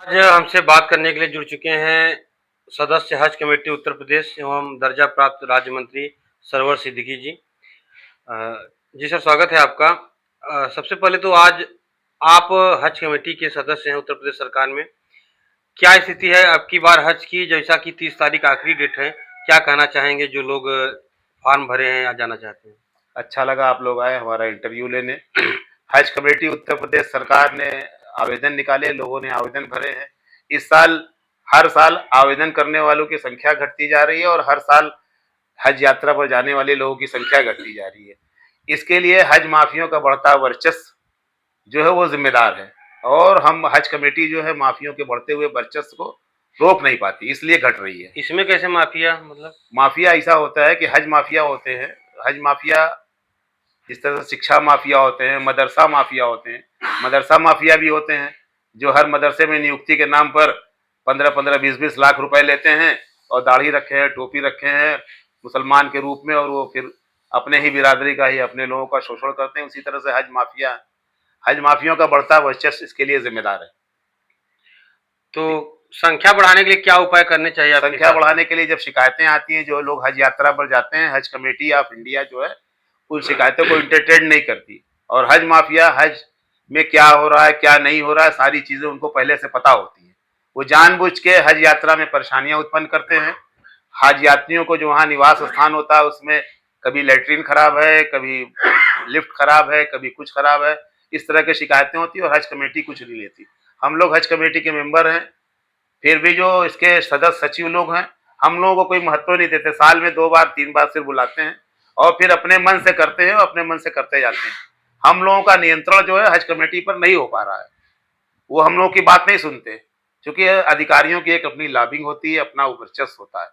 आज हमसे बात करने के लिए जुड़ चुके हैं सदस्य हज कमेटी उत्तर प्रदेश एवं दर्जा प्राप्त राज्य मंत्री सरवर सिद्दीकी जी। जी सर, स्वागत है आपका। सबसे पहले तो आज आप हज कमेटी के सदस्य हैं उत्तर प्रदेश सरकार में। क्या स्थिति है अब की बार हज की, जैसा कि 30 तारीख आखिरी डेट है? क्या कहना चाहेंगे जो लोग फॉर्म भरे हैं या जाना चाहते हैं? अच्छा लगा आप लोग आए हमारा इंटरव्यू लेने। हज कमेटी उत्तर प्रदेश सरकार ने आवेदन निकाले, लोगों ने आवेदन भरे हैं। इस साल हर साल आवेदन करने वालों की संख्या घटती जा रही है और हर साल हज यात्रा पर जाने वाले लोगों की संख्या घटती जा रही है। इसके लिए हज माफियों का बढ़ता वर्चस्व जो है वो जिम्मेदार है और हम हज कमेटी जो है माफियों के बढ़ते हुए वर्चस्व को रोक नहीं पाती, इसलिए घट रही है। इसमें कैसे माफिया, मतलब? माफिया ऐसा होता है कि हज माफिया होते हैं। हज माफिया जिस तरह से शिक्षा माफिया होते हैं, मदरसा माफिया होते हैं, मदरसा माफिया भी होते हैं जो हर मदरसे में नियुक्ति के नाम पर 15-15, 20-20 लाख रुपए लेते हैं और दाढ़ी रखे हैं, टोपी रखे हैं मुसलमान के रूप में, और वो फिर अपने ही बिरादरी का ही अपने लोगों का शोषण करते हैं। उसी तरह से हज माफियों का बढ़ता वर्चस्व इसके लिए जिम्मेदार है। तो संख्या बढ़ाने के लिए क्या उपाय करने चाहिए? संख्या बढ़ाने के लिए जब शिकायतें आती हैं, जो लोग हज यात्रा पर जाते हैं, हज कमेटी ऑफ इंडिया जो है उन शिकायतों को इंटरटेन नहीं करती। और हज माफिया हज में क्या हो रहा है क्या नहीं हो रहा है सारी चीजें उनको पहले से पता होती है। वो जानबूझ के हज यात्रा में परेशानियां उत्पन्न करते हैं। हज यात्रियों को जो वहाँ निवास स्थान होता है उसमें कभी लेटरिन खराब है, कभी लिफ्ट खराब है, कभी कुछ खराब है, इस तरह की शिकायतें होती है और हज कमेटी कुछ नहीं लेती। हम लोग हज कमेटी के मेंबर हैं, फिर भी जो इसके सदस्य सचिव लोग हैं हम लोगों को कोई महत्व नहीं देते। साल में 2 बार 3 बार सिर्फ बुलाते हैं और फिर अपने मन से करते हैं और अपने मन से करते जाते हैं। हम लोगों का नियंत्रण जो है हज कमेटी पर नहीं हो पा रहा है। वो हम लोगों की बात नहीं सुनते, क्योंकि अधिकारियों की एक अपनी लॉबिंग होती है, अपना वर्चस्व होता है।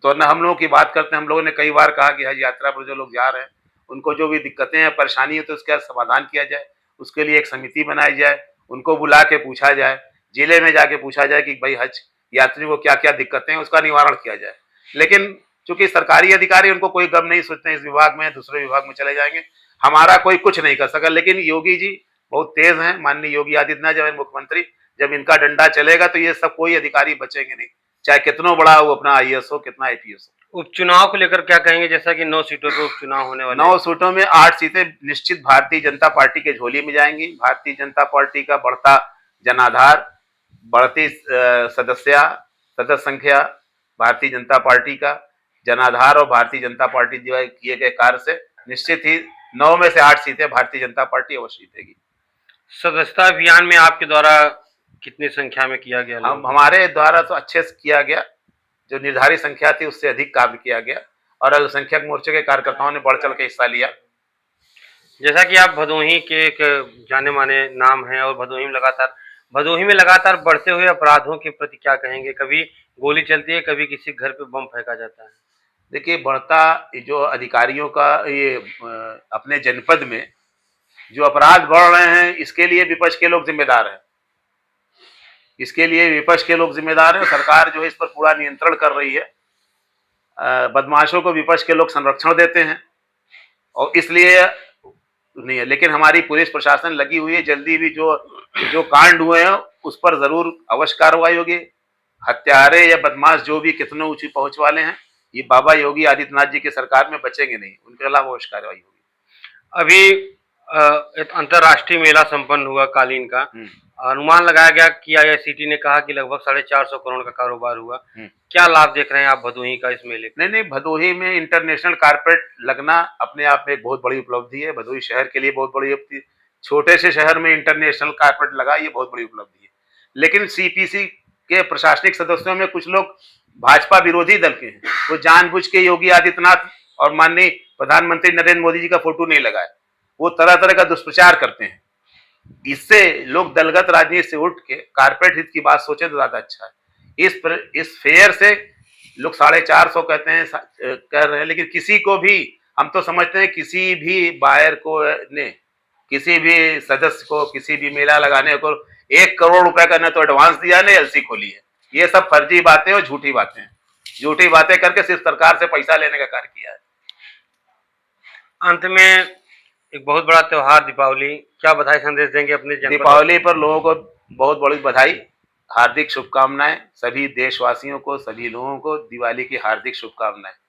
तो न हम लोगों की बात करते हैं। हम लोगों ने कई बार कहा कि हज यात्रा पर जो लोग जा रहे हैं उनको जो भी दिक्कतें हैं परेशानी है तो उसका समाधान किया जाए, उसके लिए एक समिति बनाई जाए, उनको बुला के पूछा जाए, जिले में जाके पूछा जाए कि भाई हज यात्रियों को क्या क्या दिक्कतें हैं, उसका निवारण किया जाए। लेकिन चूंकि सरकारी अधिकारी उनको कोई गम नहीं सोचते, इस विभाग में दूसरे विभाग में चले जाएंगे, हमारा कोई कुछ नहीं कर सका। लेकिन योगी जी बहुत तेज हैं, माननीय योगी आदित्यनाथ जब मुख्यमंत्री, जब इनका डंडा चलेगा तो ये सब कोई अधिकारी बचेंगे नहीं, चाहे कितना बड़ा वो अपना आईएएस हो, कितना आईपीएस हो। उपचुनाव को लेकर क्या कहेंगे, जैसा कि 9 सीटों पे उपचुनाव होने वाले 9 सीटों में 8 सीटें निश्चित भारतीय जनता पार्टी के झोली में जाएंगी। भारतीय जनता पार्टी का बढ़ता जनाधार, बढ़ती सदस्य संख्या, भारतीय जनता पार्टी का जनाधार और भारतीय जनता पार्टी जो किए गए कार्य से निश्चित ही 9 में से 8 सीटें भारतीय जनता पार्टी अवश्य जीतेगी। सदस्यता अभियान में आपके द्वारा कितनी संख्या में किया गया? हमारे द्वारा तो अच्छे से किया गया, जो निर्धारित संख्या थी उससे अधिक कार्य किया गया और अल्पसंख्यक मोर्चे के कार्यकर्ताओं ने बढ़ चढ़ के हिस्सा लिया। जैसा कि आप भदोही के एक जाने माने नाम हैं और भदोही में लगातार बढ़ते हुए अपराधों के प्रति क्या कहेंगे? कभी गोली चलती है, कभी किसी घर पे बम फेंका जाता है। देखिए, बढ़ता जो अधिकारियों का ये अपने जनपद में जो अपराध बढ़ रहे हैं, इसके लिए विपक्ष के लोग जिम्मेदार हैं। इसके लिए विपक्ष के लोग जिम्मेदार हैं। सरकार जो है इस पर पूरा नियंत्रण कर रही है। बदमाशों को विपक्ष के लोग संरक्षण देते हैं और इसलिए नहीं है। लेकिन हमारी पुलिस प्रशासन लगी हुई है, जल्दी भी जो जो कांड हुए हैं उस पर जरूर अवश्य कार्रवाई होगी। हत्यारे या बदमाश जो भी कितने ऊंची पहुंच वाले हैं, ये बाबा योगी आदित्यनाथ जी की सरकार में बचेंगे नहीं, उनके खिलाफ अवश्य कार्रवाई होगी। अभी एक अंतर्राष्ट्रीय मेला संपन्न हुआ कालीन का। अनुमान लगाया गया कि आईआईसीटी ने कहा कि लगभग 450 करोड़ का कारोबार हुआ। क्या लाभ देख रहे हैं आप भदोही का इस मेले का? नहीं, भदोही में इंटरनेशनल कारपेट लगना अपने आप में एक बहुत बड़ी उपलब्धि है। भदोही शहर के लिए बहुत बड़ी उपलब्धि। छोटे से शहर में इंटरनेशनल कारपेट लगा, ये बहुत बड़ी उपलब्धि है। लेकिन सीपीसी के प्रशासनिक सदस्यों में कुछ लोग भाजपा विरोधी दल के हैं, वो जानबूझ के योगी आदित्यनाथ और माननीय प्रधानमंत्री नरेंद्र मोदी जी का फोटो नहीं लगाए, वो तरह तरह का दुष्प्रचार करते हैं। इससे लोग दलगत राजनीति से उठ के कारपेट हित की बात सोचे तो ज्यादा अच्छा है। इस फेयर से लोग 450 कहते हैं, कह रहे हैं, लेकिन किसी को भी हम तो समझते हैं किसी भी बायर को ने, किसी भी सदस्य को किसी भी मेला लगाने को 1 करोड़ रुपए का न तो एडवांस दिया न एलसी खोली है। ये सब फर्जी बातें और झूठी बातें करके सिर्फ सरकार से पैसा लेने का कार्य किया है। अंत में एक बहुत बड़ा त्योहार दीपावली, क्या बधाई संदेश देंगे अपने जनपद? दीपावली पर लोगों को बहुत बड़ी बधाई। हार्दिक शुभकामनाएं सभी देशवासियों को, सभी लोगों को दिवाली की हार्दिक शुभकामनाएं।